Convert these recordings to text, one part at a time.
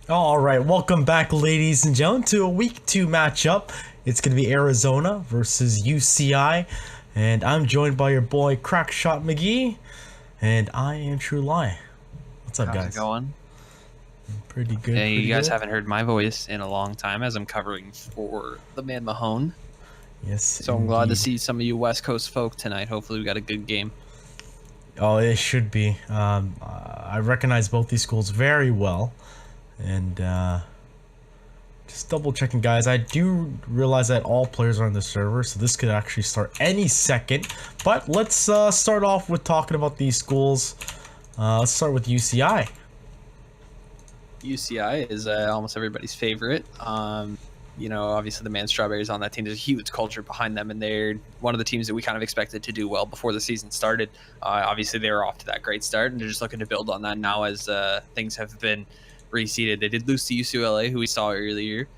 All right, welcome back, ladies and gentlemen, to a week 2 matchup. It's going to be Arizona versus UCI, and I'm joined by your boy Crackshot McGee, and I am True Lie. What's up, How's it guys? going? Pretty good. Yeah, you Pretty guys good. haven't heard my voice in a long time as I'm covering for the man Mahone. Yes, So I'm glad to indeed. see some of you West Coast folk tonight. Hopefully we got a good game. Oh, it should be. I recognize both these schools very well, and just double checking, guys. I do realize that all players are on the server, so this could actually start any second. But let's start off with talking about these schools. Let's start with UCI. UCI is almost everybody's favorite. Obviously the man Strawberries on that team. There's a huge culture behind them, and they're one of the teams that we kind of expected to do well before the season started. Obviously they were off to that great start, and they're just looking to build on that now as things have been reseeded. They did lose to UCLA, who we saw earlier.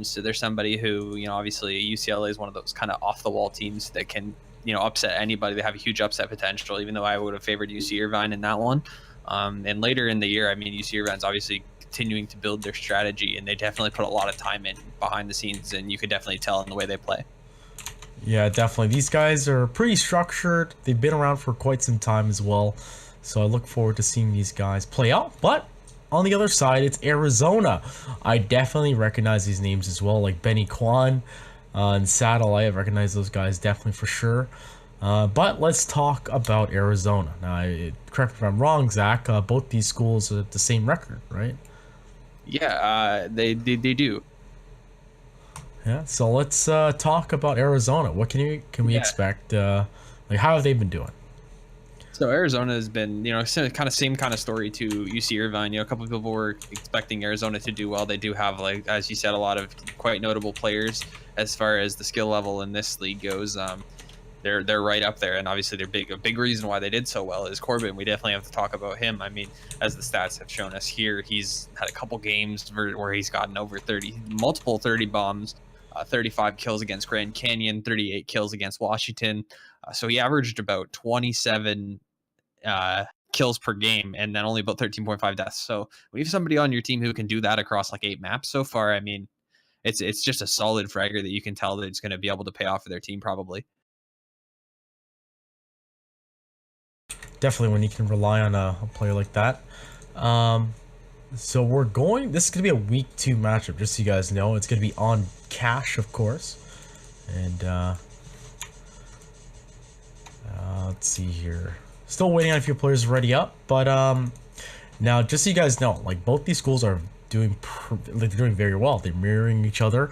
So there's somebody who, obviously UCLA is one of those kind of off the wall teams that can, upset anybody. They have a huge upset potential, even though I would have favored UC Irvine in that one. And later in the year, I mean, UC Irvine's obviously continuing to build their strategy, and they definitely put a lot of time in behind the scenes, and you could definitely tell in the way they play. Yeah, definitely. These guys are pretty structured. They've been around for quite some time as well. So I look forward to seeing these guys play out. But on the other side, it's Arizona. I definitely recognize these names as well, like Benny Kwan and Satellite. I recognize those guys definitely for sure. But let's talk about Arizona. Now, correct me if I'm wrong, Zach. Both these schools are the same record, right? Yeah, they do. Yeah. So let's talk about Arizona. What can we Yeah. expect? Like, how have they been doing? So Arizona has been, same kind of story to UC Irvine. A couple of people were expecting Arizona to do well. They do have, like as you said, a lot of quite notable players as far as the skill level in this league goes. They're right up there, and obviously they're big. A big reason why they did so well is Corbin. We definitely have to talk about him. I mean, as the stats have shown us here, he's had a couple games where he's gotten over 30, multiple 30 bombs, 35 kills against Grand Canyon, 38 kills against Washington. So he averaged about 27 kills per game, and then only about 13.5 deaths. So when you have somebody on your team who can do that across like 8 maps so far, I mean, it's just a solid fragger that you can tell that it's going to be able to pay off for their team probably. Definitely when you can rely on a player like that. So this is going to be a week 2 matchup, just so you guys know. It's going to be on cash, of course. And let's see here. Still waiting on a few players ready up. But now, just so you guys know, like both these schools are they're doing very well. They're mirroring each other.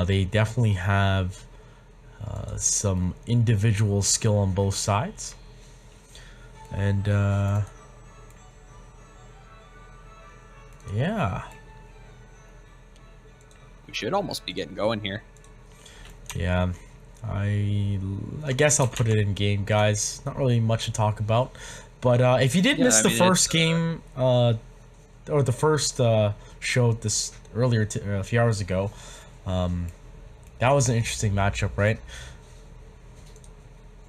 They definitely have some individual skill on both sides. And yeah, We should almost be getting going here. yeah. I guess I'll put it in game, guys. Not really much to talk about, but if you did Yeah, miss I the mean, first game or the first show this earlier a few hours ago, that was an interesting matchup, right?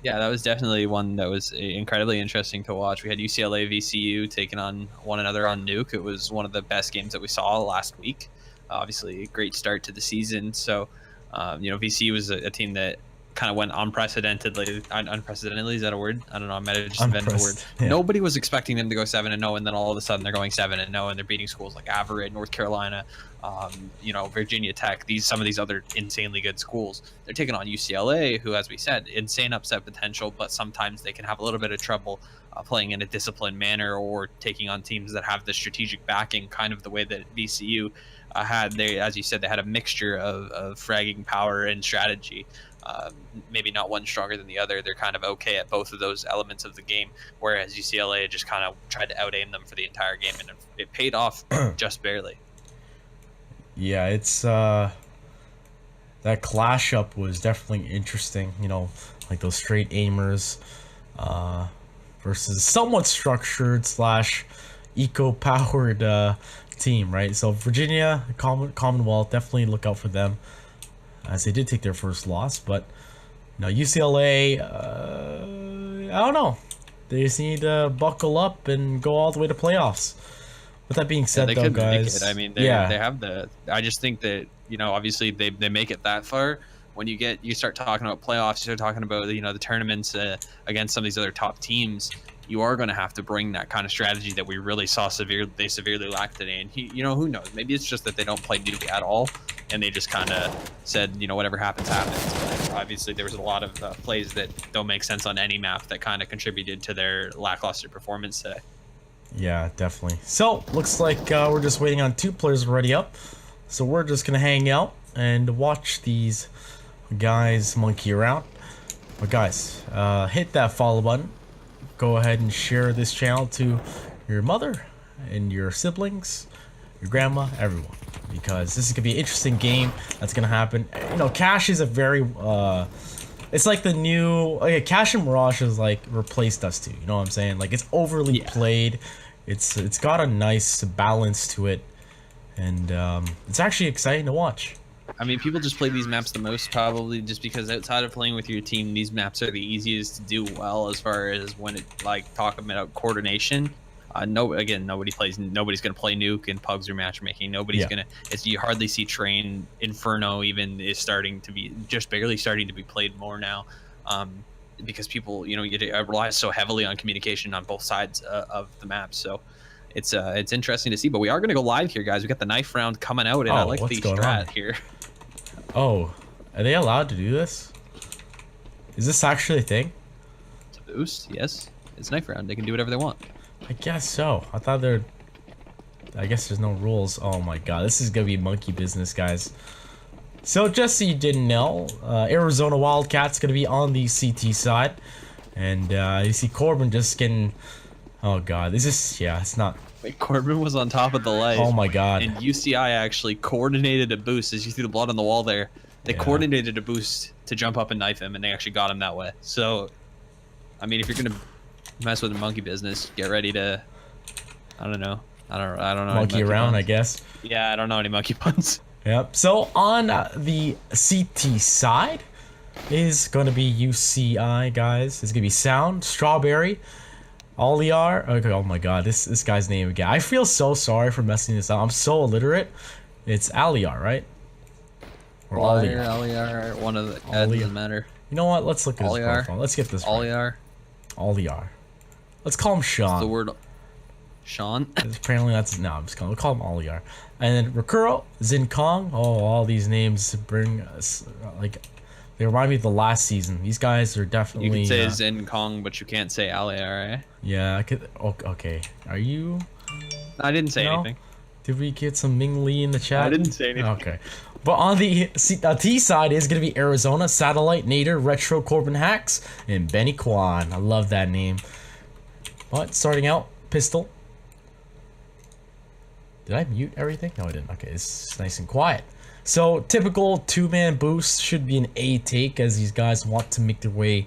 yeah, that was definitely one that was incredibly interesting to watch. We had UCLA VCU taking on one another on Nuke. It was one of the best games that we saw last week. Obviously, a great start to the season. So, VCU was a team that kind of went unprecedentedly. Unprecedentedly, is that a word? I don't know. I might have just invented a word. Unpressed. Yeah. Nobody was expecting them to go 7-0, and then all of a sudden they're going 7-0, and they're beating schools like Averett, North Carolina, Virginia Tech. Some of these other insanely good schools. They're taking on UCLA, who, as we said, insane upset potential, but sometimes they can have a little bit of trouble playing in a disciplined manner or taking on teams that have the strategic backing, kind of the way that VCU had. They, as you said, they had a mixture of fragging power and strategy. Maybe not one stronger than the other. They're kind of okay at both of those elements of the game, whereas UCLA just kind of tried to out-aim them for the entire game, and it paid off just barely. Yeah, it's that clash up was definitely interesting. Like those straight aimers versus somewhat structured slash eco-powered team, right? So Virginia, Commonwealth, definitely look out for them, as they did take their first loss. But UCLA, I don't know. They just need to buckle up and go all the way to playoffs. With that being Yeah, said, they though, could make guys, it. I mean, yeah, they have the. I just think that obviously they make it that far. When you start talking about playoffs, you start talking about the tournaments against some of these other top teams. You are going to have to bring that kind of strategy that we really saw they severely lacked today. And who knows? Maybe it's just that they don't play Nuke at all, and they just kind of said, whatever happens, happens. But obviously, there was a lot of plays that don't make sense on any map that kind of contributed to their lackluster performance today. yeah, definitely. So looks like we're just waiting on 2 players already up. So we're just gonna hang out and watch these guys monkey around. But guys, hit that follow button. Go ahead and share this channel to your mother and your siblings, your grandma, everyone, because this is gonna be an interesting game that's gonna happen. Cash is a very it's like the new Cash and Mirage has like replaced Dust 2. You know what I'm saying? Like, it's overly played. It's got a nice balance to it, and it's actually exciting to watch. I mean, people just play these maps the most, probably just because outside of playing with your team, these maps are the easiest to do well as far as when it talking about coordination. Nobody's gonna play Nuke and Pugs or matchmaking. Nobody's gonna. You hardly see Train. Inferno even is barely starting to be played more now, because people you rely so heavily on communication on both sides of the map. So it's interesting to see. But we are gonna go live here, guys. We got the knife round coming out, and I like the strat here. Oh, are they allowed to do this? Is this actually a thing? It's a boost, yes. It's knife round. They can do whatever they want. I guess so. I guess there's no rules. Oh my god, this is gonna be monkey business, guys. So just so you didn't know, Arizona Wildcats gonna be on the CT side, and you see Corbin just getting. Oh god, it's not. Wait, Corbin was on top of the light. Oh my god. And UCI actually coordinated a boost. As you see the blood on the wall there, they coordinated a boost to jump up and knife him, and they actually got him that way. So, I mean, if you're gonna mess with the monkey business, get ready to. I don't know. Monkey around, I guess. Yeah, I don't know any monkey puns. Yep. So on the CT side is going to be UCI, guys. It's gonna be Sound, Strawberry, Oliar. Okay, oh my god, this guy's name again. I feel so sorry for messing this up. I'm so illiterate. It's Aliar, right? Or Oliar, one of the doesn't matter. You know what? Let's look at his Oliar. profile. Let's get this right. Oliar. Let's call him Sean. What's the word Sean? Apparently that's no. I'm just we'll call him Oliar. And then Rakuro, Zin Kong. Oh, all these names bring us they remind me of the last season. These guys are definitely. You can say Zin Kong, but you can't say Aliar, eh? Yeah, I could. Okay, are you? I didn't say anything. Did we get some Ming Lee in the chat? I didn't say anything. Okay. But on the T side is going to be Arizona, Satellite, Nader, Retro, Corbin Hacks, and Benny Kwan. I love that name. But starting out, Pistol. Did I mute everything? No, I didn't. Okay, it's nice and quiet. So, typical 2-man boost should be an A take, as these guys want to make their way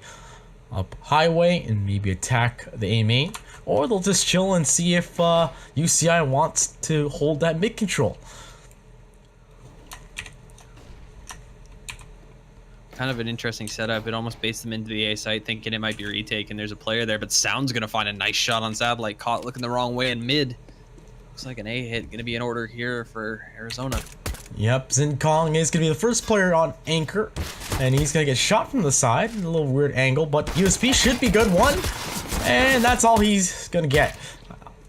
up highway and maybe attack the A main. Or they'll just chill and see if UCI wants to hold that mid control. Kind of an interesting setup. It almost based them into the A site, thinking it might be retake, and there's a player there, but Sound's going to find a nice shot on Satellite, caught looking the wrong way in mid. Looks like an A hit. Going to be in order here for Arizona. Yep, Zin Kong is going to be the first player on Anchor, and he's going to get shot from the side. A little weird angle, but USP should be good. One, and that's all he's going to get.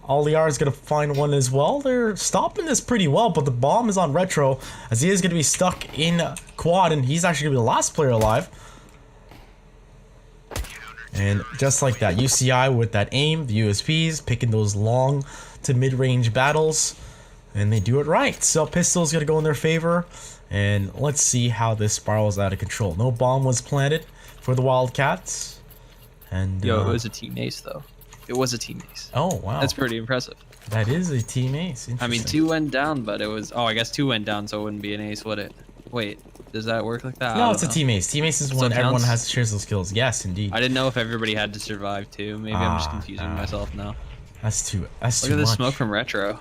Oliar is going to find one as well. They're stopping this pretty well, but the bomb is on Retro, as he is going to be stuck in quad, and he's actually going to be the last player alive. And just like that, UCI with that aim, the USPs, picking those long to mid-range battles, and they do it right. So Pistol's going to go in their favor, and let's see how this spirals out of control. No bomb was planted for the Wildcats. And Yo, it was a team ace, though. It was a team ace. Oh, wow. That's pretty impressive. That is a team ace. I mean, 2 went down, but it was... Oh, I guess 2 went down, so it wouldn't be an ace, would it? Wait, does that work like that? No, it's a team ace. Team ace is when everyone has to share those skills. Yes, indeed. I didn't know if everybody had to survive, too. Maybe I'm just confusing myself now. That's too much. Look at this smoke from Retro.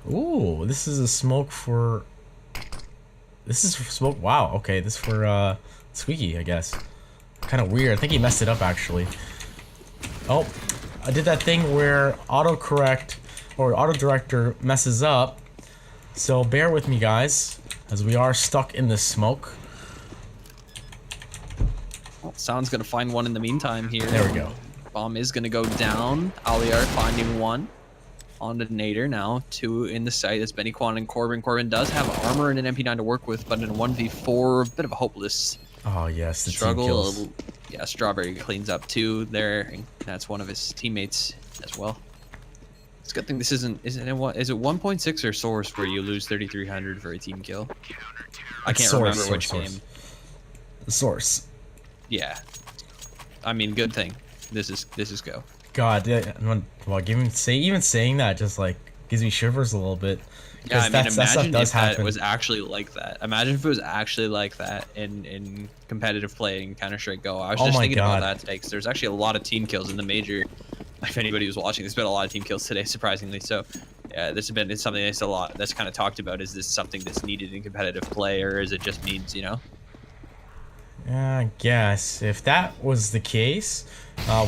Ooh, this is a smoke for... This is for smoke... Wow, okay. This is for, Squeaky, I guess. Kind of weird. I think he messed it up, actually. Oh, I did that thing where autocorrect or auto director messes up. So bear with me, guys, as we are stuck in the smoke. Well, Sound's gonna find one in the meantime here. There we go. Bomb is gonna go down. Aliar finding one. On the Nader now. 2 in the site. That's Benny Quan and Corbin. Corbin does have armor and an MP9 to work with, but in a 1v4, a bit of a hopeless Oh yes, the struggle. team kills. Yeah, Strawberry cleans up 2 there, and that's one of his teammates as well. It's a good thing this isn't is it 1.6 or Source where you lose 3,300 for a team kill? I can't remember which game. Source. Yeah. I mean, good thing. This is go. God, yeah, well, even saying that just like gives me shivers a little bit. Yeah, I mean, imagine if happen. that was actually like that. Imagine if it was actually like that in competitive play in Counter-Strike Go. I was just thinking about that today because there's actually a lot of team kills in the major. If anybody was watching, there's been a lot of team kills today, surprisingly. So, yeah, it's something that's a lot that's kind of talked about. Is this something that's needed in competitive play, or is it just means, you know? Yeah, I guess if that was the case,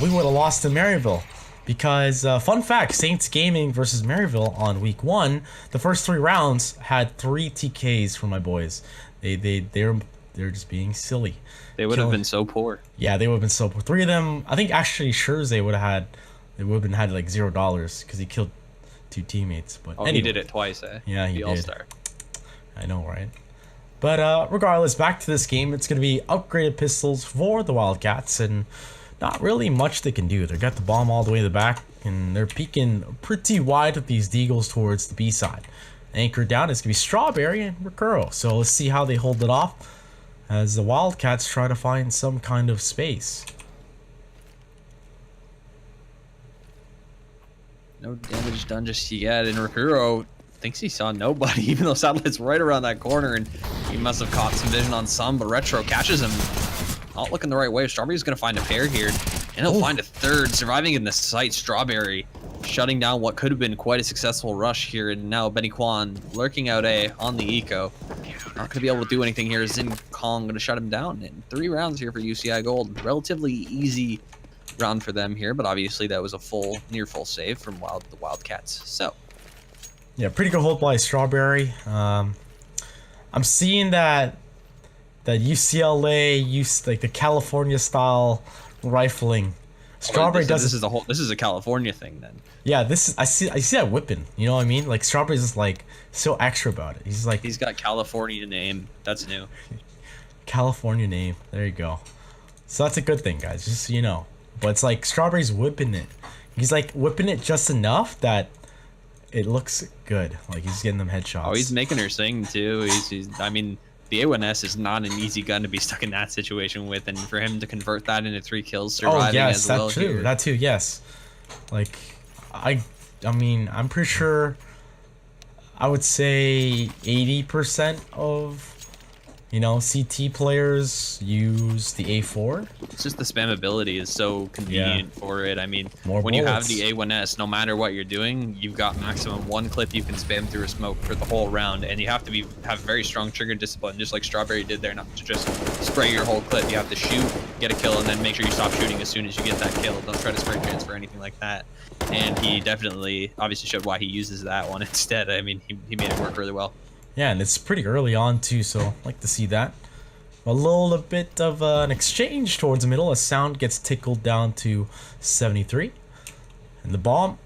we would have lost to Maryville. Because, fun fact, Saints Gaming versus Maryville on week 1, the first 3 rounds had 3 TKs for my boys. They're just being silly. They would have been so poor. Yeah, they would have been so poor. 3 of them, I think actually Scherze would have had like $0 because he killed 2 teammates. But anyway. He did it twice, eh? Yeah, he did. All-star. I know, right? But regardless, back to this game. It's going to be upgraded pistols for the Wildcats, and not really much they can do. They got the bomb all the way to the back, and they're peeking pretty wide with these deagles towards the B side. Anchored down is going to be Strawberry and Recuro. So let's see how they hold it off as the Wildcats try to find some kind of space. No damage done just yet, and Recuro thinks he saw nobody, even though Satellite's right around that corner, and he must have caught some vision on some, but Retro catches him. Not looking the right way. Strawberry's going to find a pair here, and he'll find a third. Surviving in the site, Strawberry shutting down what could have been quite a successful rush here, and now Benny Quan lurking out A on the eco. Not going to be able to do anything here. Zin Kong going to shut him down in 3 rounds here for UCI Gold. Relatively easy round for them here, but obviously that was a near full save from the Wildcats. So, yeah, pretty good hold by Strawberry. I'm seeing that UCLA used like the California style rifling. Strawberry does this is a California thing then. Yeah, I see that whipping. You know what I mean? Like Strawberry's just like so extra about it. He's got California name. That's new. California name. There you go. So that's a good thing, guys. Just so you know. But it's like Strawberry's whipping it. He's like whipping it just enough that it looks good. Like he's getting them headshots. Oh, he's making her sing too. I mean, the A1S is not an easy gun to be stuck in that situation with, and for him to convert that into 3 kills, surviving as well. Oh yes, that's true. Here. That too. Yes. Like, I mean, I'm pretty sure. I would say 80% of, CT players use the A4. It's just the spammability is so convenient for it. I mean, More when bullets. you have the A1S, no matter what you're doing, you've got maximum 1 clip you can spam through a smoke for the whole round, and you have to have very strong trigger discipline, just like Strawberry did there, not to just spray your whole clip. You have to shoot, get a kill, and then make sure you stop shooting as soon as you get that kill. Don't try to spray transfer or anything like that. And he definitely, obviously showed why he uses that one instead. I mean, he made it work really well. Yeah, and it's pretty early on too, so I like to see that. A little bit of an exchange towards the middle as Sound gets tickled down to 73. And the bomb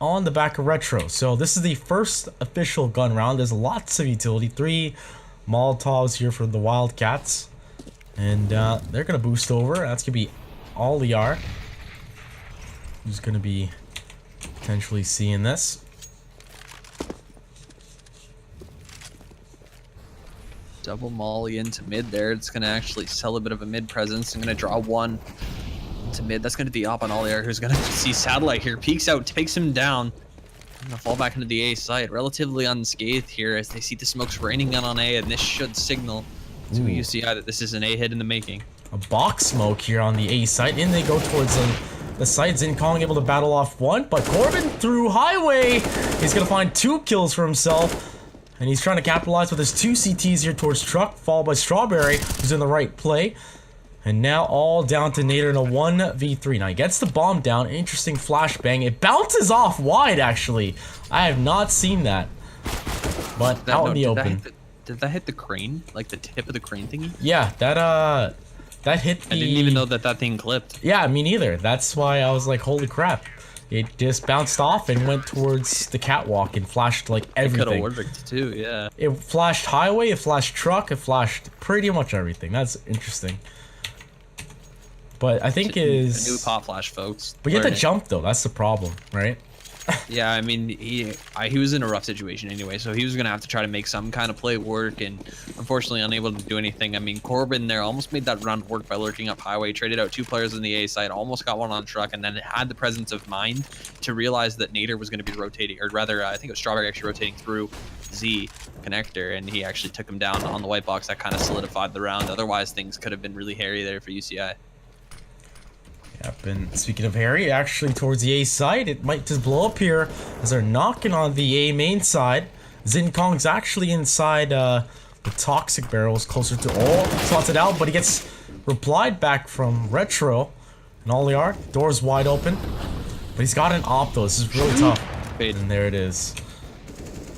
on the back of Retro. So this is the first official gun round. There's lots of utility. 3 Molotovs here for the Wildcats. And they're going to boost over. That's going to be Aliar, who's going to be potentially seeing this. Double molly into mid there. It's going to actually sell a bit of a mid presence. I'm going to draw 1 to mid. That's going to be up on Aliar, who's going to see Satellite here. Peeks out, takes him down. I'm going to fall back into the A side. Relatively unscathed here as they see the smokes raining down on A, and this should signal to UCI that this is an A hit in the making. A box smoke here on the A side. In they go towards the side. Zin Kong able to battle off 1, but Corbin through highway. He's going to find 2 kills for himself. And he's trying to capitalize with his 2 CTs here towards Truck, followed by Strawberry, who's in the right play. And now all down to Nader in a 1v3. Now he gets the bomb down. Interesting flashbang. It bounces off wide, actually. I have not seen that. But out in the open. Did that hit the crane? Like the tip of the crane thingy? Yeah, that hit the... I didn't even know that thing clipped. Yeah, me neither. That's why I was like, holy crap. It just bounced off and went towards the catwalk and flashed like everything. It could have worked too, yeah. It flashed highway, it flashed truck, it flashed pretty much everything. That's interesting. But I think it is... A new pop flash, folks. But you have to jump though, that's the problem, right? Yeah, I mean, he was in a rough situation anyway, so he was going to have to try to make some kind of play work, and unfortunately unable to do anything. I mean, Corbin there almost made that round work by lurking up highway, traded out 2 players in the A side, almost got one on truck, and then had the presence of mind to realize that Nader was going to be rotating, or rather, I think it was Strawberry actually rotating through Z connector, and he actually took him down on the white box. That kind of solidified the round. Otherwise, things could have been really hairy there for UCI. Yep, and speaking of Harry, actually towards the A side, it might just blow up here as they're knocking on the A main side. Xin Kong's actually inside the toxic barrels, closer to slots it out, but he gets replied back from Retro. And all they are, doors wide open. But he's got an op though, this is really tough. And there it is.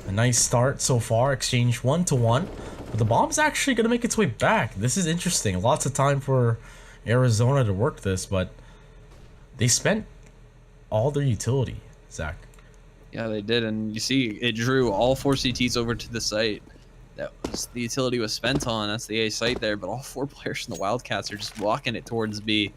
A nice start so far, exchange 1-1. But the bomb's actually gonna make its way back. This is interesting. Lots of time for Arizona to work this, but they spent all their utility, Zach. Yeah, they did, and you see it drew all 4 CTs over to the site. That was the utility was spent on. That's the A site there, but all 4 players in the Wildcats are just walking it towards B.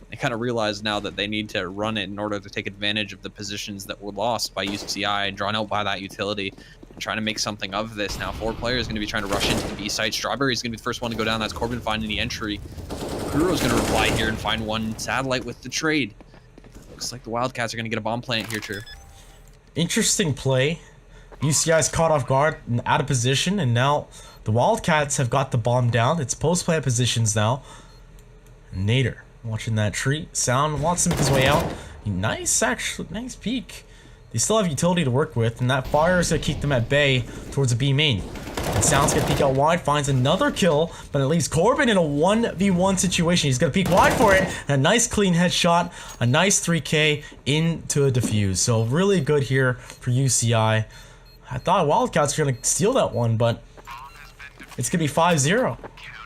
They kind of realize now that they need to run it in order to take advantage of the positions that were lost by UCI and drawn out by that utility, and trying to make something of this. Now 4 players going to be trying to rush into the B site. Strawberry is going to be the first one to go down. That's Corbin finding the entry. Kuro's going to reply here and find one satellite with the trade. Looks like the Wildcats are going to get a bomb plant here, True. Interesting play. UCI's caught off guard and out of position, and now the Wildcats have got the bomb down. It's post-plant positions now. Nader watching that tree. Sound wants to make his way out. Nice, actually, nice peek. They still have utility to work with, and that fire is going to keep them at bay towards the B main. And Sound's going to peek out wide, finds another kill, but it leaves Corbin in a 1v1 situation. He's going to peek wide for it, and a nice clean headshot, a nice 3K into a defuse. So really good here for UCI. I thought Wildcats were going to steal that one, but it's going to be 5-0.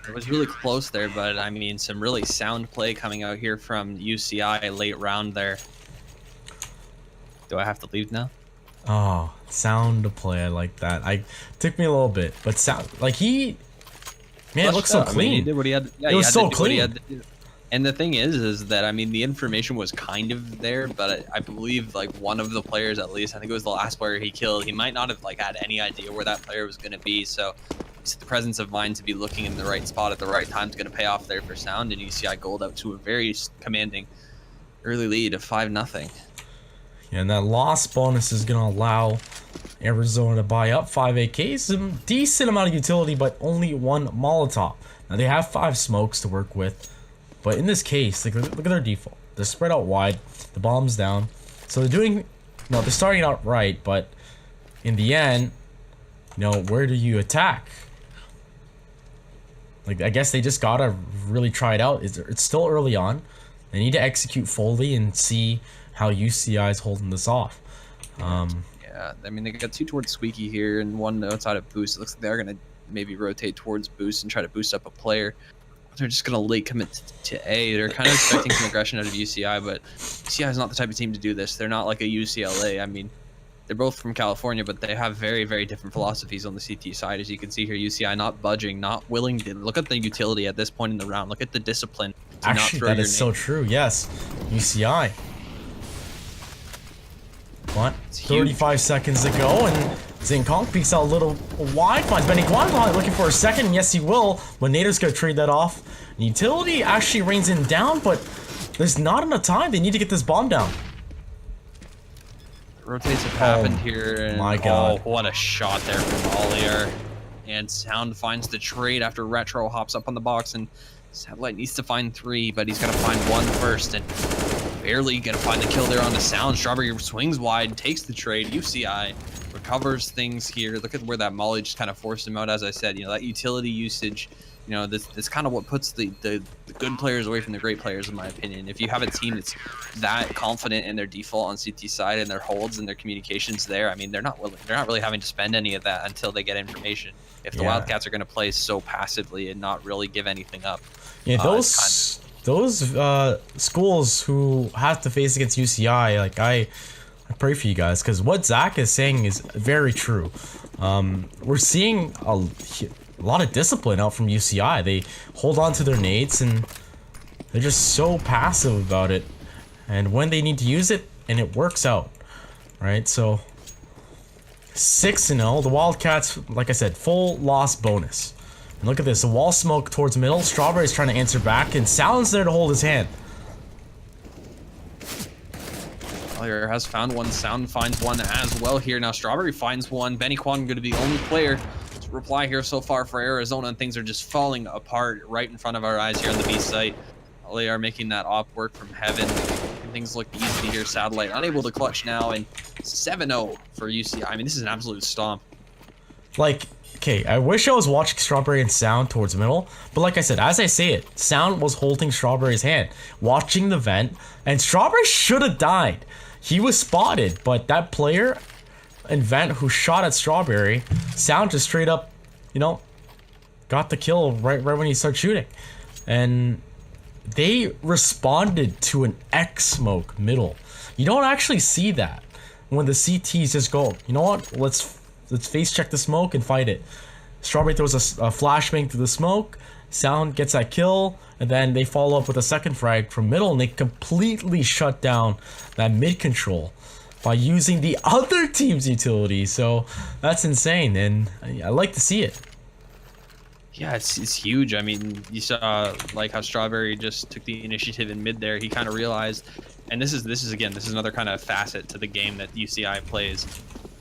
It was really close there, but I mean, some really sound play coming out here from UCI late round there. Do I have to leave now? Oh, sound to play. I like that. Took me a little bit, but sound like man, it looks so clean. I mean, he did what he had. Yeah, it was so clean. And the thing is that I mean, the information was kind of there, but I believe like one of the players, at least, I think it was the last player he killed, he might not have like had any idea where that player was going to be. So the presence of mind to be looking in the right spot at the right time is going to pay off there for Sound, and UCI gold out to a very commanding early lead of 5-0. Yeah, and that loss bonus is going to allow Arizona to buy up 5 AKs, some decent amount of utility, but only 1 Molotov. Now they have 5 smokes to work with, but in this case, look at their default. They're spread out wide, the bomb's down, so they're doing, they're starting out right, but in the end, where do you attack? Like, I guess they just gotta really try it out. It's still early on. They need to execute fully and see how UCI is holding this off. Yeah, I mean, they got 2 towards Squeaky here and 1 outside of Boost. It looks like they're going to maybe rotate towards Boost and try to boost up a player. They're just going to late commit to A. They're kind of expecting some aggression out of UCI, but UCI is not the type of team to do this. They're not like a UCLA. I mean, they're both from California, but they have very, very different philosophies on the CT side. As you can see here, UCI not budging, not willing to look at the utility at this point in the round. Look at the discipline to not Actually, throw that your is so true. Yes, UCI. What? 35 seconds to go, and Xin Kong peeks out a little wide, finds Benny Guan looking for a second. Yes, he will, but Nader's going to trade that off. And utility actually rains in down, but there's not enough time. They need to get this bomb down. Rotates have happened here. And, my God. Oh, what a shot there from Ollier. And Sound finds the trade after Retro hops up on the box, and Satellite needs to find 3, but he's got to find 1 first, and barely gonna find the kill there on the Sound. Strawberry swings wide, takes the trade. UCI recovers things here. Look at where that molly just kind of forced him out. As I said, that utility usage, that's kind of what puts the good players away from the great players, in my opinion. If you have a team that's that confident in their default on CT side and their holds and their communications there, I mean, they're not really having to spend any of that until they get information. If the Wildcats are going to play so passively and not really give anything up, those schools who have to face against UCI, like I pray for you guys, because what Zach is saying is very true. We're seeing a lot of discipline out from UCI. They hold on to their nades and they're just so passive about it. And when they need to use it, and it works out, right? So 6-0. The Wildcats, like I said, full loss bonus. And look at this, a wall smoke towards middle. Strawberry's trying to answer back, and Salon's there to hold his hand. Collier has found one. Sound finds one as well here. Now Strawberry finds one. Benny Quan going to be the only player to reply here so far for Arizona, and things are just falling apart right in front of our eyes here on the B site. They are making that op work from heaven. And things look easy here. Satellite unable to clutch now, and 7-0 for UCI. I mean, this is an absolute stomp. Like, okay, I wish I was watching Strawberry and Sound towards middle, but like I said, as I say it, Sound was holding Strawberry's hand, watching the vent, and Strawberry should have died. He was spotted, but that player in vent who shot at Strawberry, Sound just straight up, got the kill right when he started shooting. And they responded to an X smoke middle. You don't actually see that when the CTs just go, you know what, let's face check the smoke and fight it. Strawberry throws a flashbang through the smoke, Sound gets that kill, and then they follow up with a second frag from middle, and they completely shut down that mid control by using the other team's utility. So that's insane, and I like to see it. Yeah, it's huge. I mean, you saw like how Strawberry just took the initiative in mid there. He kind of realized, and this is another kind of facet to the game that UCI plays.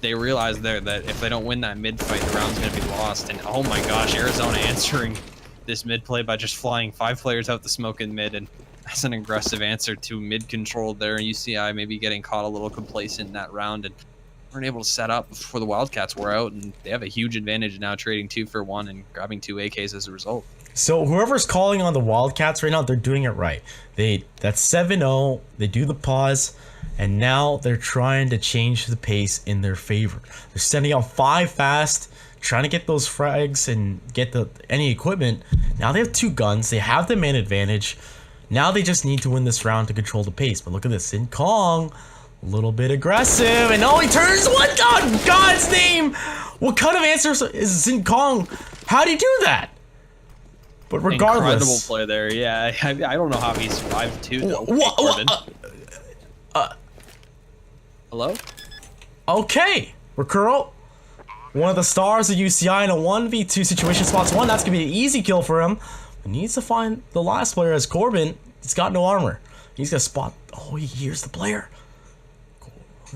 They realized there that if they don't win that mid fight, the round's going to be lost. And oh my gosh, Arizona answering this mid play by just flying 5 players out the smoke in mid, and that's an aggressive answer to mid control there. And UCI maybe getting caught a little complacent in that round and weren't able to set up before the Wildcats were out, and they have a huge advantage now, trading 2 for 1 and grabbing 2 AKs as a result. So whoever's calling on the Wildcats right now, they're doing it right. That's 7-0. They do the pause, and now they're trying to change the pace in their favor. They're sending out 5 fast, trying to get those frags and get any equipment. Now they have 2 guns. They have the man advantage. Now they just need to win this round to control the pace. But look at this, Sin Kong, a little bit aggressive, and he turns one. God, God's name! What kind of answer is Sin Kong? How'd he do that? But regardless, incredible play there. Yeah, I don't know how he survived too. Hello? Okay, Recurl, one of the stars of UCI in a 1v2 situation, spots 1. That's gonna be an easy kill for him. He needs to find the last player as Corbin. He's got no armor. He's gonna spot. Oh, he hears the player.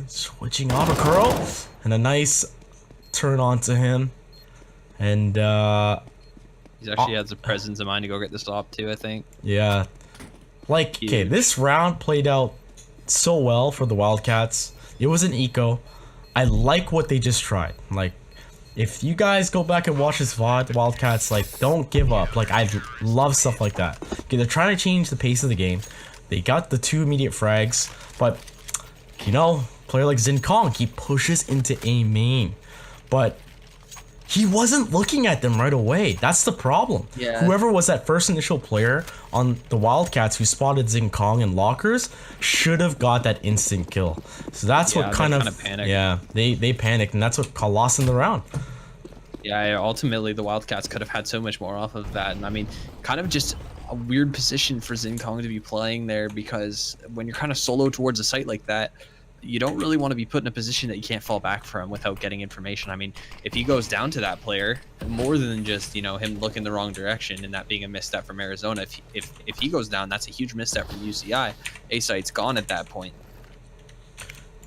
Switching off Recurl, and a nice turn onto him. And he's actually had some presence of mind to go get the stop too, I think. Yeah. Like, okay, this round played out so well for the Wildcats. It was an eco. I like what they just tried. Like, if you guys go back and watch this VOD, the Wildcats, like, don't give up. Like, I love stuff like that. Okay, they're trying to change the pace of the game. They got the 2 immediate frags, but, player like Xin Kong, he pushes into A main. But he wasn't looking at them right away. That's the problem. Yeah. Whoever was that first initial player on the Wildcats who spotted Xin Kong in lockers should have got that instant kill. So that's what kind of panicked. Yeah, they panicked, and that's what lost in the round. Yeah, ultimately the Wildcats could have had so much more off of that. And I mean, kind of just a weird position for Xin Kong to be playing there, because when you're kind of solo towards a site like that, you don't really want to be put in a position that you can't fall back from without getting information. I mean, if he goes down to that player, more than just, him looking the wrong direction and that being a misstep from Arizona, if he goes down, that's a huge misstep from UCI. A-site's gone at that point.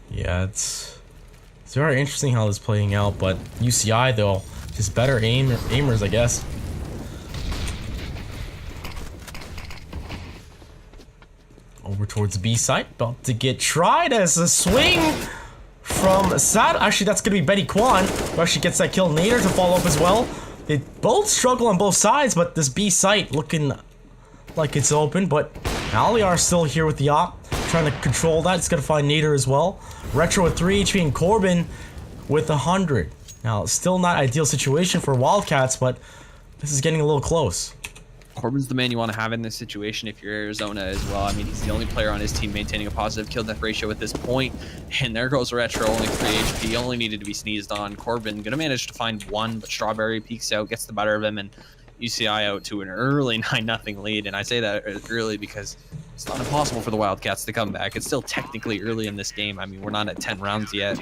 Yeah, it's very interesting how this is playing out, but UCI, though, just better aimers, I guess. Over towards B site, about to get tried as a swing from Sad. Actually, that's going to be Betty Kwan, who actually gets that kill. Nader to follow up as well. They both struggle on both sides, but this B site looking like it's open. But Aliar still here with the op, trying to control that. It's going to find Nader as well. Retro with 3 HP and Corbin with 100. Now, still not ideal situation for Wildcats, but this is getting a little close. Corbin's the man you want to have in this situation if you're Arizona as well. I mean, he's the only player on his team maintaining a positive kill death ratio at this point. And there goes Retro, only 3 HP, only needed to be sneezed on. Corbin gonna manage to find 1, but Strawberry peeks out, gets the better of him, and UCI out to an early 9-0 lead. And I say that early because it's not impossible for the Wildcats to come back. It's still technically early in this game. I mean, we're not at 10 rounds yet.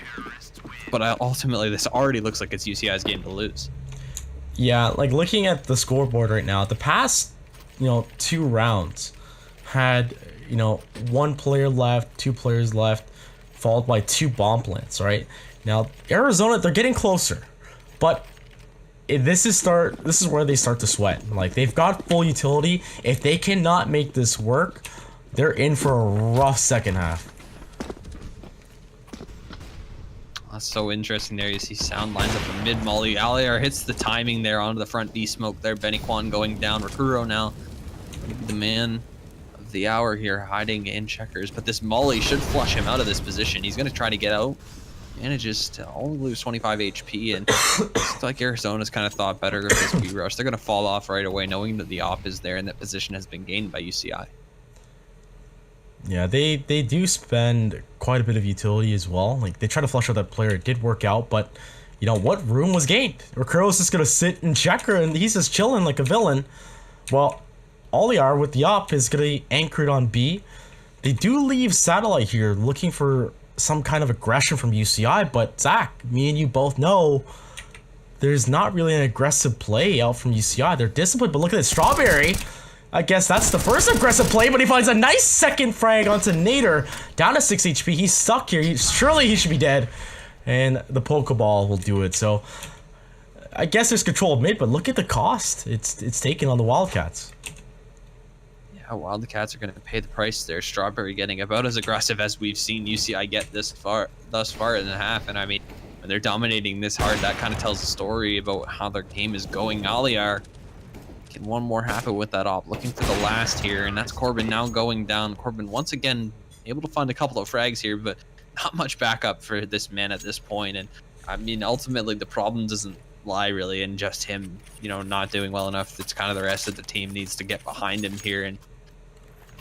But ultimately, this already looks like it's UCI's game to lose. Yeah, like looking at the scoreboard right now, the past, 2 rounds had, 1 player left, 2 players left, followed by 2 bomb plants, right? Now, Arizona, they're getting closer, but this is where they start to sweat. Like, they've got full utility. If they cannot make this work, they're in for a rough second half. That's so interesting there. You see Sound lines up a mid molly. Aliar hits the timing there onto the front B smoke there. Benny Kwan going down. Rakuro now the man of the hour here, hiding in checkers. But this molly should flush him out of this position. He's going to try to get out. Manages to only lose 25 HP. And it's like Arizona's kind of thought better of this B rush. They're going to fall off right away knowing that the op is there and that position has been gained by UCI. Yeah, they do spend quite a bit of utility as well. Like, they try to flush out that player. It did work out, but, what room was gained? Rakuro's just going to sit and checker, and he's just chilling like a villain. Well, Aliar with the op is going to be anchored on B. They do leave Satellite here looking for some kind of aggression from UCI, but Zach, me and you both know there's not really an aggressive play out from UCI. They're disciplined, but look at this Strawberry. I guess that's the first aggressive play, but he finds a nice second frag onto Nader. Down to 6 HP. He's stuck here. Surely he should be dead. And the Pokeball will do it. So, I guess there's control of mid, but look at the cost it's taken on the Wildcats. Yeah, Wildcats are going to pay the price there. Strawberry getting about as aggressive as we've seen UCI get thus far in the half. And I mean, when they're dominating this hard, that kind of tells a story about how their game is going. Aliar can one more happen with that op, looking for the last here, and that's Corbin now going down. Corbin once again able to find a couple of frags here, but not much backup for this man at this point. And I mean, ultimately the problem doesn't lie really in just him, not doing well enough. It's kind of the rest of the team needs to get behind him here. And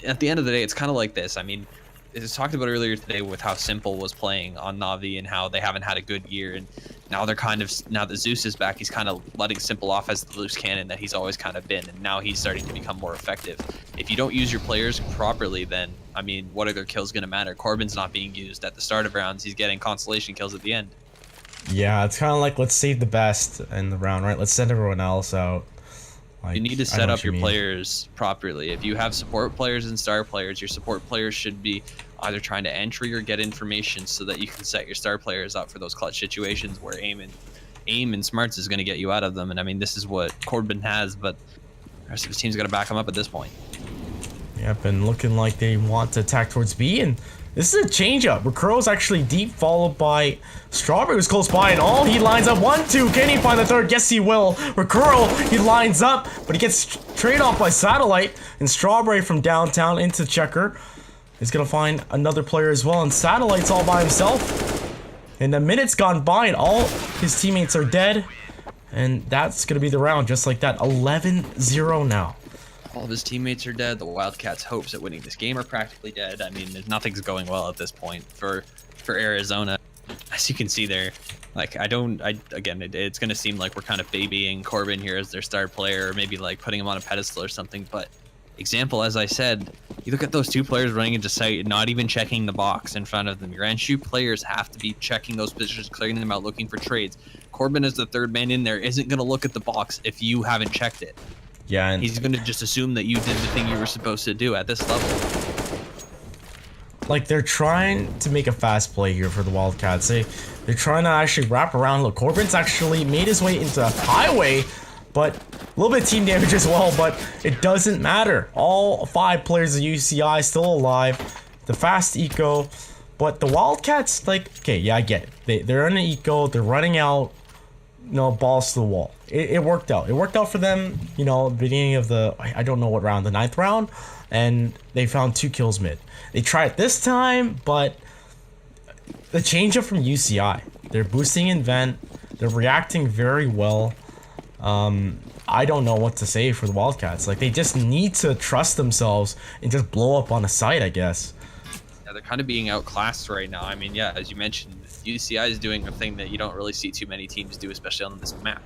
at the end of the day, it's kind of like this. I mean, it was talked about earlier today with how Simple was playing on Na'Vi and how they haven't had a good year, and now now that Zeus is back, he's kind of letting Simple off as the loose cannon that he's always kind of been, and now he's starting to become more effective. If you don't use your players properly, then I mean, what are their kills going to matter? Corbin's not being used at the start of rounds. He's getting consolation kills at the end. Yeah, it's kind of like, let's save the best in the round, right? Let's send everyone else out. Like, you need to set up your players properly. If you have support players and star players, your support players should be either trying to entry or get information so that you can set your star players up for those clutch situations where aim and smarts is going to get you out of them. And I mean, this is what Corbin has, but the rest of his team's got to back him up at this point. Yep, and looking like they want to attack towards B, and this is a change-up. Rakuro's actually deep, followed by Strawberry, who's close by, and he lines up 1-2. Can he find the third? Yes, he will. Rakuro, he lines up, but he gets trade off by Satellite, and Strawberry from downtown into checker is gonna find another player as well, and Satellite's all by himself. And the minute's gone by, and all his teammates are dead, and that's gonna be the round, just like that. 11-0 now. All of his teammates are dead. The Wildcats' hopes at winning this game are practically dead. I mean, nothing's going well at this point for Arizona. As you can see there, like, again, it's going to seem like we're kind of babying Corbin here as their star player, or maybe like putting him on a pedestal or something. But example, as I said, you look at those 2 players running into sight, not even checking the box in front of them. Your Anshu players have to be checking those positions, clearing them out, looking for trades. Corbin, as the third man in there, isn't going to look at the box if you haven't checked it. Yeah, and he's going to just assume that you did the thing you were supposed to do at this level. Like, they're trying to make a fast play here for the Wildcats. They're trying to actually wrap around. Look, Corbin's actually made his way into a highway, but a little bit of team damage as well, but it doesn't matter. All 5 players of UCI still alive. The fast eco, But the Wildcats, like, okay, yeah, I get it. They're in an eco. They're running out, balls to the wall. It worked out. It worked out for them, beginning of the, I don't know what round, the 9th round. And they found 2 kills mid. They tried it this time, but the change up from UCI. They're boosting in vent. They're reacting very well. I don't know what to say for the Wildcats. Like, they just need to trust themselves and just blow up on a site, I guess. Yeah, they're kind of being outclassed right now. I mean, yeah, as you mentioned, UCI is doing a thing that you don't really see too many teams do, especially on this map.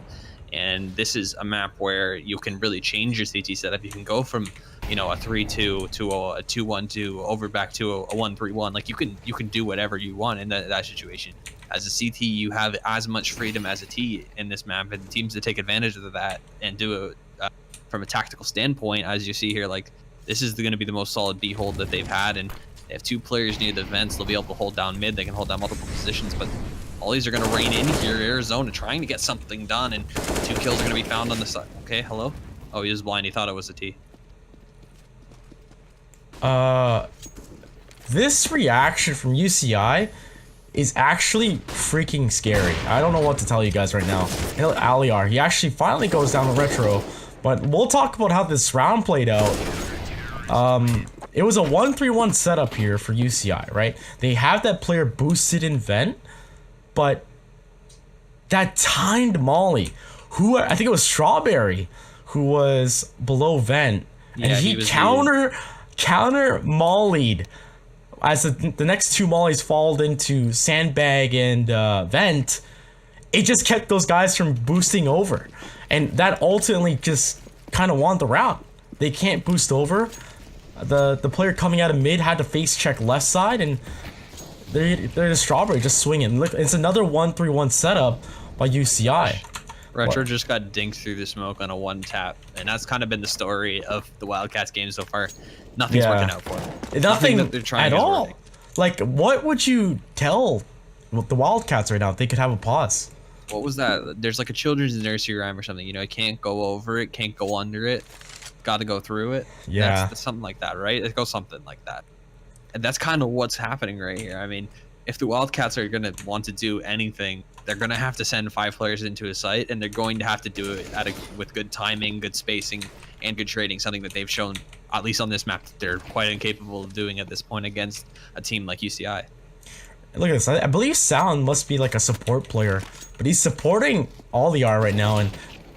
And this is a map where you can really change your CT setup. You can go from, a 3-2 to a 2-1-2 over back to a 1-3-1. Like, you can do whatever you want in that situation. As a CT, you have as much freedom as a T in this map, and teams that take advantage of that and do it from a tactical standpoint, as you see here, like, this is going to be the most solid B hold that they've had, and they have 2 players near the vents. They'll be able to hold down mid. They can hold down multiple positions, but all these are going to rain in here. Arizona trying to get something done, and 2 kills are going to be found on the side. Okay, hello? Oh, he was blind. He thought it was a T. This reaction from UCI is actually freaking scary. I don't know what to tell you guys right now. Aliar, he actually finally goes down the retro, but we'll talk about how this round played out. It was a 1-3-1 setup here for UCI, right? They have that player boosted in vent, but that timed molly, who I think it was Strawberry, who was below vent, and Yeah, he was counter mollied as the next 2 mollies followed into Sandbag and Vent. It just kept those guys from boosting over, and that ultimately just kind of won the round. They can't boost over. The player coming out of mid had to face check left side, and they're the Strawberry just swinging. Look, it's another 1-3-1 setup by UCI. Retro just got dinked through the smoke on a 1-tap, and that's kind of been the story of the Wildcats game so far. Nothing's working out for them. Nothing that they're trying at all. working. Like, what would you tell the Wildcats right now if they could have a pause? What was that? There's like a children's nursery rhyme or something. You can't go over it, can't go under it, got to go through it. Yeah. That's something like that, right? It goes something like that. And that's kind of what's happening right here. I mean, if the Wildcats are going to want to do anything, they're going to have to send 5 players into a site, and they're going to have to do it with good timing, good spacing, and good trading, something that they've shown, at least on this map, that they're quite incapable of doing at this point against a team like UCI. Look at this. I believe Sound must be like a support player, but he's supporting all the R right now, and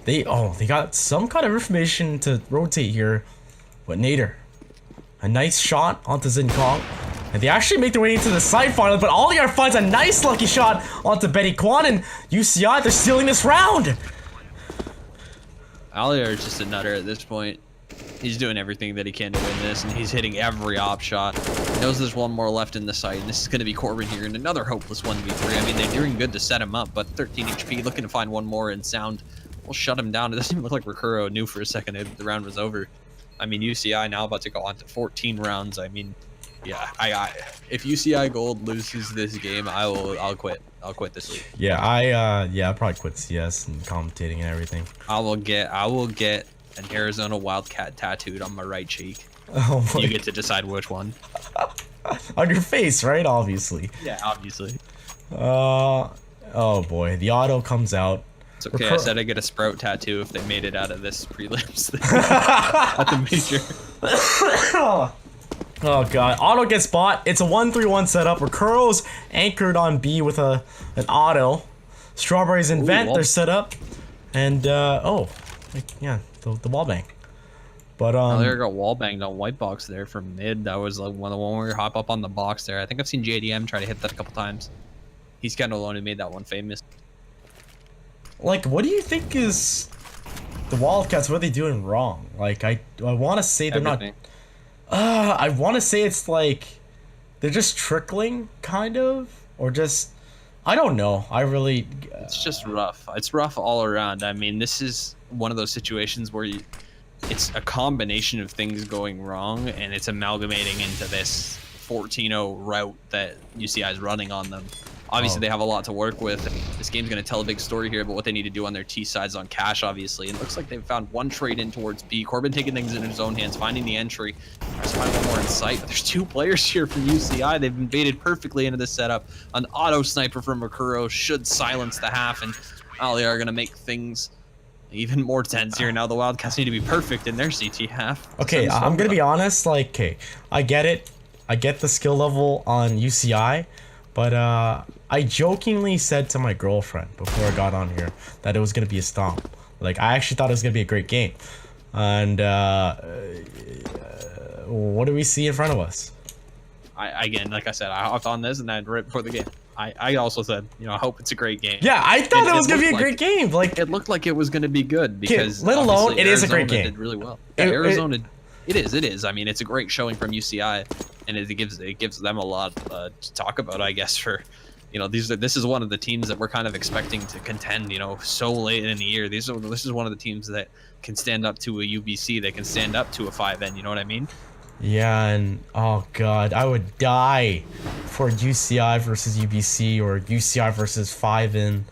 they got some kind of information to rotate here. But Nader, a nice shot onto Zincong. And they actually make their way into the side final, but Aliar finds a nice lucky shot onto Betty Kwan, and UCI, they're stealing this round. Aliar is just a nutter at this point. He's doing everything that he can to win this, and he's hitting every op shot. He knows there's one more left in the site, and this is going to be Corbin here in another hopeless 1v3. I mean, they're doing good to set him up, but 13 HP, looking to find one more, and Sound will shut him down. It doesn't even look like Recuro knew for a second that the round was over. I mean, UCI now about to go on to 14 rounds. I mean, yeah, if UCI Gold loses this game, I'll quit. I'll quit this league. Yeah, I'll probably quit CS and commentating and everything. I will get an Arizona Wildcat tattooed on my right cheek. Oh boy. You get to decide which one. On your face, right? Obviously. Yeah, obviously. Oh boy, the auto comes out. It's okay. I said I get a Sprout tattoo if they made it out of this prelims at the major. Oh god, auto gets bought. It's a 1-3-1 setup. Recurro's anchored on B with an auto. Strawberries in vent, they're set up. And yeah, the wall bang. But there got wall banged on white box there from mid. That was like one where you hop up on the box there. I think I've seen JDM try to hit that a couple times. He's kind of alone who made that one famous. Like, what do you think is the Wildcats? What are they doing wrong? Like, I want to say they're Everything. not. I want to say it's like they're just trickling, kind of, or just. I don't know. I really. It's just rough. It's rough all around. I mean, this is one of those situations where it's a combination of things going wrong, and it's amalgamating into this 14-0 route that UCI is running on them. Obviously, Oh. they have a lot to work with. This game's going to tell a big story here about what they need to do on their T sides on Cash, obviously. And it looks like they've found one trade in towards B. Corbin taking things in his own hands, finding the entry. Tries to find one more in sight, but there's 2 players here from UCI. They've invaded perfectly into this setup. An auto sniper from Makuro should silence the half, and Ali are going to make things even more tense here. Now the Wildcats need to be perfect in their CT half. Okay, I'm gonna be honest, like, okay, I get it. I get the skill level on UCI, but I jokingly said to my girlfriend before I got on here that it was gonna be a stomp. Like, I actually thought it was gonna be a great game. And what do we see in front of us? Again, like I said, I hopped on this and then right before the game, I also said, you know, I hope it's a great game. Yeah, I thought it was gonna be a great game. Like, it looked like it was gonna be good because let alone it is a great game. Did really well. Yeah, Arizona, it is. I mean, it's a great showing from UCI, and it gives them a lot to talk about, I guess. For, you know, this is one of the teams that we're kind of expecting to contend. You know, so late in the year, this is one of the teams that can stand up to a UBC. They can stand up to a 5N. You know what I mean? yeah, and oh god, I would die for UCI versus UBC or UCI versus 5N,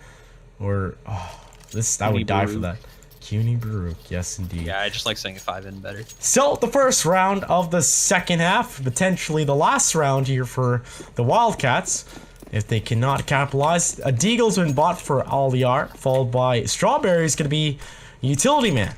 or I would die for that. CUNY Baruch, yes indeed. Yeah, I just like saying 5N better. So the first round of the second half, potentially the last round here for the Wildcats, if they cannot capitalize. A Deagle's been bought for Aliar, followed by Strawberry's gonna be Utility Man.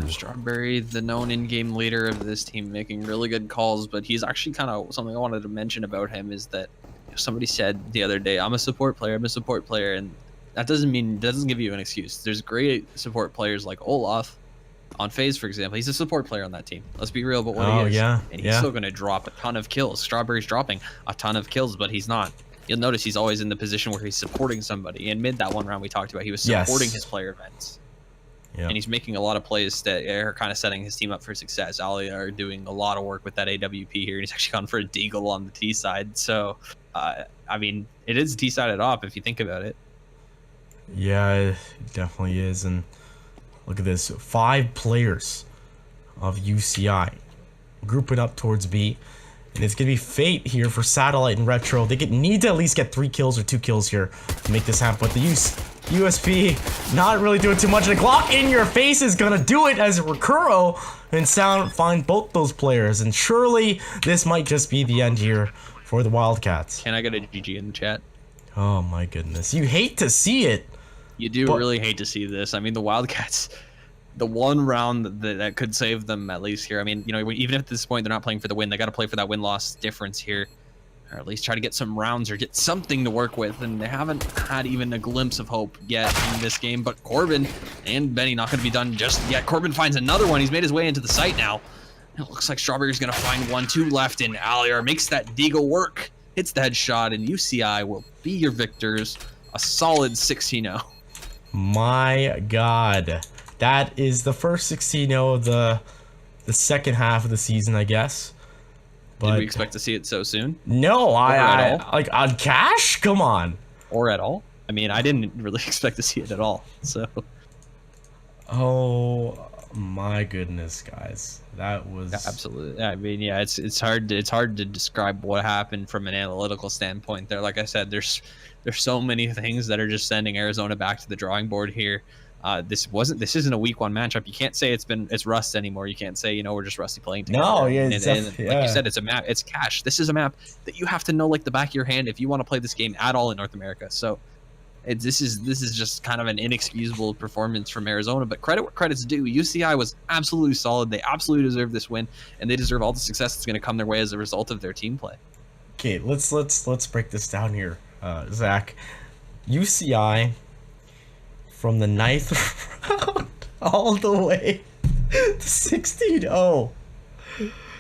Strawberry, the known in-game leader of this team, making really good calls, but he's actually kind of something I wanted to mention about him is that, you know, somebody said the other day, I'm a support player, and that doesn't give you an excuse. There's great support players like Olaf on FaZe, for example. He's a support player on that team. Let's be real about what he is. Yeah, and he's still going to drop a ton of kills. Strawberry's dropping a ton of kills, but he's not. You'll notice he's always in the position where he's supporting somebody. And mid that one round we talked about, he was supporting his player events. Yeah. And he's making a lot of plays that are kind of setting his team up for success. Ali are doing a lot of work with that AWP here, and he's actually gone for a Deagle on the T side. So, I mean, it is a T-sided op if you think about it. Yeah, it definitely is. And look at this, 5 players of UCI grouping up towards B. And it's going to be fate here for Satellite and Retro. They need to at least get 3 kills or 2 kills here to make this happen. But the USP not really doing too much. The Glock in your face is going to do it as Rakuro and Sound find both those players. And surely this might just be the end here for the Wildcats. Can I get a GG in the chat? Oh my goodness. You hate to see it. You do really hate to see this. I mean, the Wildcats, the one round that could save them at least here. I mean, you know, even at this point they're not playing for the win, they got to play for that win-loss difference here, or at least try to get some rounds or get something to work with. And they haven't had even a glimpse of hope yet in this game. But Corbin and Benny not going to be done just yet. Corbin finds another one. He's made his way into the site now. It looks like Strawberry's going to find 1-2 left, and Aliar makes that Deagle work, hits the headshot, and UCI will be your victors. A solid 16-0. My god, that is the first 16-0 of the second half of the season, I guess. But did we expect to see it so soon? No, I like on Cash. Come on, or at all. I mean, I didn't really expect to see it at all. So, oh my goodness, guys, that was absolutely. I mean, yeah, it's hard to describe what happened from an analytical standpoint there. Like I said, there's so many things that are just sending Arizona back to the drawing board here. This isn't a week 1 matchup. You can't say it's rust anymore. You can't say, you know, we're just rusty playing together. No, yeah, and like you said, it's a map. It's Cash. This is a map that you have to know like the back of your hand if you want to play this game at all in North America. So, this is just kind of an inexcusable performance from Arizona. But credit where credit's due. UCI was absolutely solid. They absolutely deserve this win, and they deserve all the success that's going to come their way as a result of their team play. Okay, let's break this down here, Zach. UCI from the 9th round all the way to 16-0.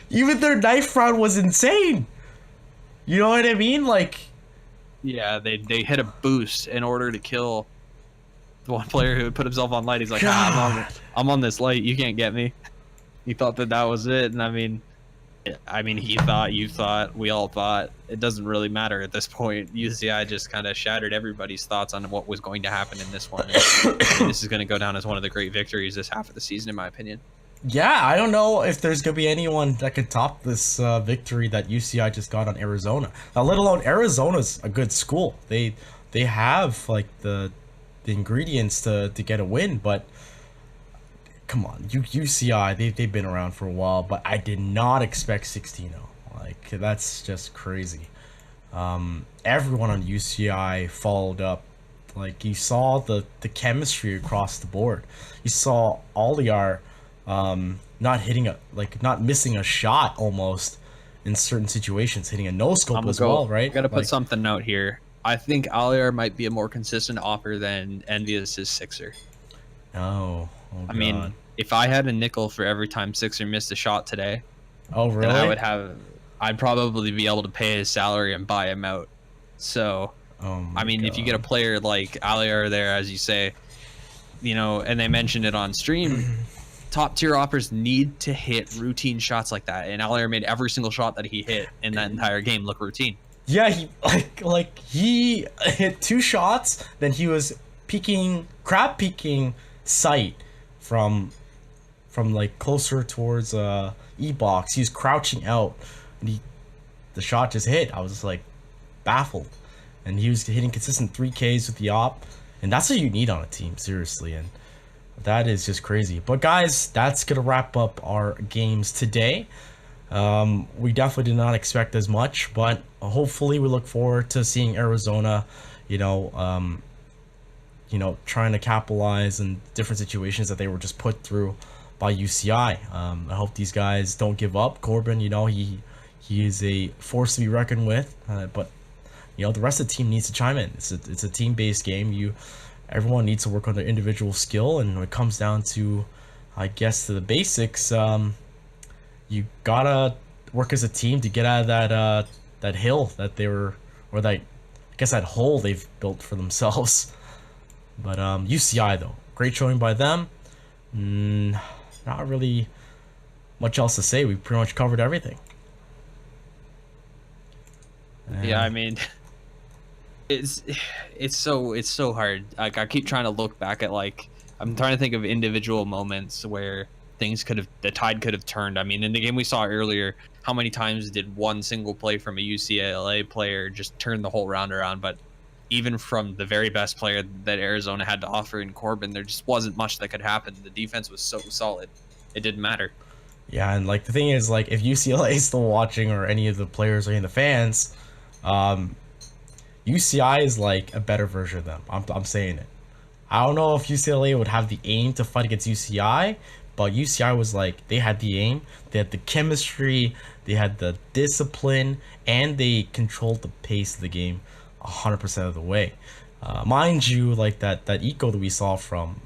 Even their 9th round was insane. You know what I mean? Like, yeah, they hit a boost in order to kill the one player who had put himself on light. He's like, I'm on this light. You can't get me. He thought that was it, and I mean, he thought, you thought, we all thought. It doesn't really matter at this point. UCI just kind of shattered everybody's thoughts on what was going to happen in this one. And this is going to go down as one of the great victories this half of the season, in my opinion. Yeah, I don't know if there's gonna be anyone that could top this victory that UCI just got on Arizona. Now, let alone Arizona's a good school. They have like the ingredients to get a win, but come on, UCI they've been around for a while, but I did not expect 16-0. Like that's just crazy. Everyone on UCI followed up. Like you saw the chemistry across the board. You saw Oliar not hitting not missing a shot almost in certain situations, hitting a no scope as well, right? I gotta put Like, something out here. I think Aliar might be a more consistent offer than Envious is Sixer. oh I god. mean, if I had a nickel for every time Sixer missed a shot today, Oh then really? I'd probably be able to pay his salary and buy him out. So, Oh my I mean, if you get a god. player like Aliar there, as you say, and they mentioned it on stream, top tier offers need to hit routine shots like that. And Aliar made every single shot that he hit in that entire game look routine. Yeah, he he hit 2 shots, then he was crab peeking sight from like closer towards E box. He was crouching out, and the shot just hit. I was just like baffled, and he was hitting consistent 3Ks with the op, and that's what you need on a team, seriously. And that is just crazy. But guys, that's gonna wrap up our games today. We definitely did not expect as much, but hopefully we look forward to seeing Arizona, you know, trying to capitalize in different situations that they were just put through by UCI. I hope these guys don't give up. Corbin, he is a force to be reckoned with, but the rest of the team needs to chime in. It's a team-based game. Everyone needs to work on their individual skill, and when it comes down to, I guess, to the basics, you gotta work as a team to get out of that hill that they were, or that, I guess, that hole they've built for themselves. But UCI though, great showing by them. Not really much else to say. We pretty much covered everything. Yeah, I mean, it's so hard. Like I keep trying to look back at I'm trying to think of individual moments where the tide could have turned. I mean, in the game we saw earlier, how many times did one single play from a UCLA player just turn the whole round around? But even from the very best player that Arizona had to offer in Corbin, there just wasn't much that could happen. The defense was so solid, it didn't matter. Yeah, and the thing is, if UCLA is still watching, or any of the players or any of the fans, UCI is a better version of them. I'm saying it. I don't know if UCLA would have the aim to fight against UCI, but UCI was they had the aim, they had the chemistry, they had the discipline, and they controlled the pace of the game 100% of the way. Mind you, that eco that we saw from,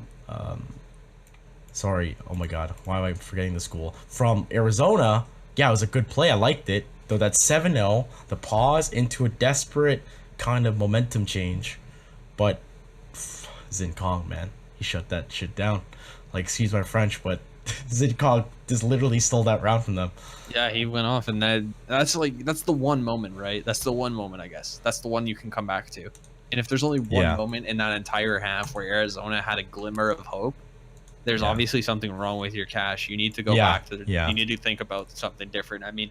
sorry, oh my god, why am I forgetting the school? From Arizona, yeah, it was a good play. I liked it. Though that 7-0, the pause into a desperate kind of momentum change. But Zincong, man, he shut that shit down. Excuse my French, but Zincong just literally stole that round from them. Yeah, he went off, and that's the one moment, right? That's the one moment, I guess. That's the one you can come back to. And if there's only one moment in that entire half where Arizona had a glimmer of hope, there's obviously something wrong with your cache. You need to go back to you need to think about something different. I mean,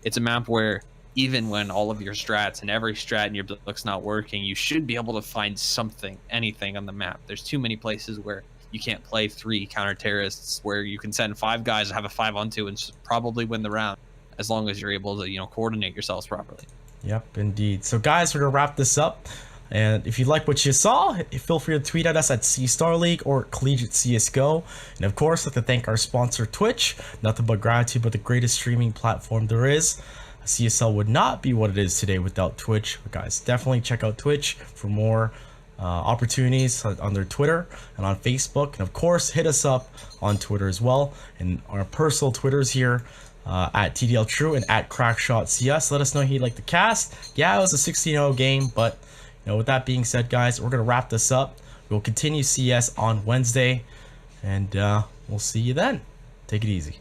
it's a map where even when all of your strats and every strat in your book's not working, you should be able to find something, anything on the map. There's too many places where you can't play 3 counter terrorists, where you can send 5 guys to have a 5-on-2 and probably win the round, as long as you're able to coordinate yourselves properly. Yep, indeed. So guys, we're gonna wrap this up. And if you like what you saw, feel free to tweet at us at CStarLeague or Collegiate CSGO. And of course, I'd like to thank our sponsor, Twitch. Nothing but gratitude, but the greatest streaming platform there is. CSL would not be what it is today without Twitch. But guys, definitely check out Twitch for more opportunities on their Twitter and on Facebook. And of course, hit us up on Twitter as well. And our personal Twitters here, at TDL True and at CrackshotCS. Let us know how you like the cast. Yeah, it was a 16-0 game, but with that being said, guys, we're going to wrap this up. We'll continue CS on Wednesday, and we'll see you then. Take it easy.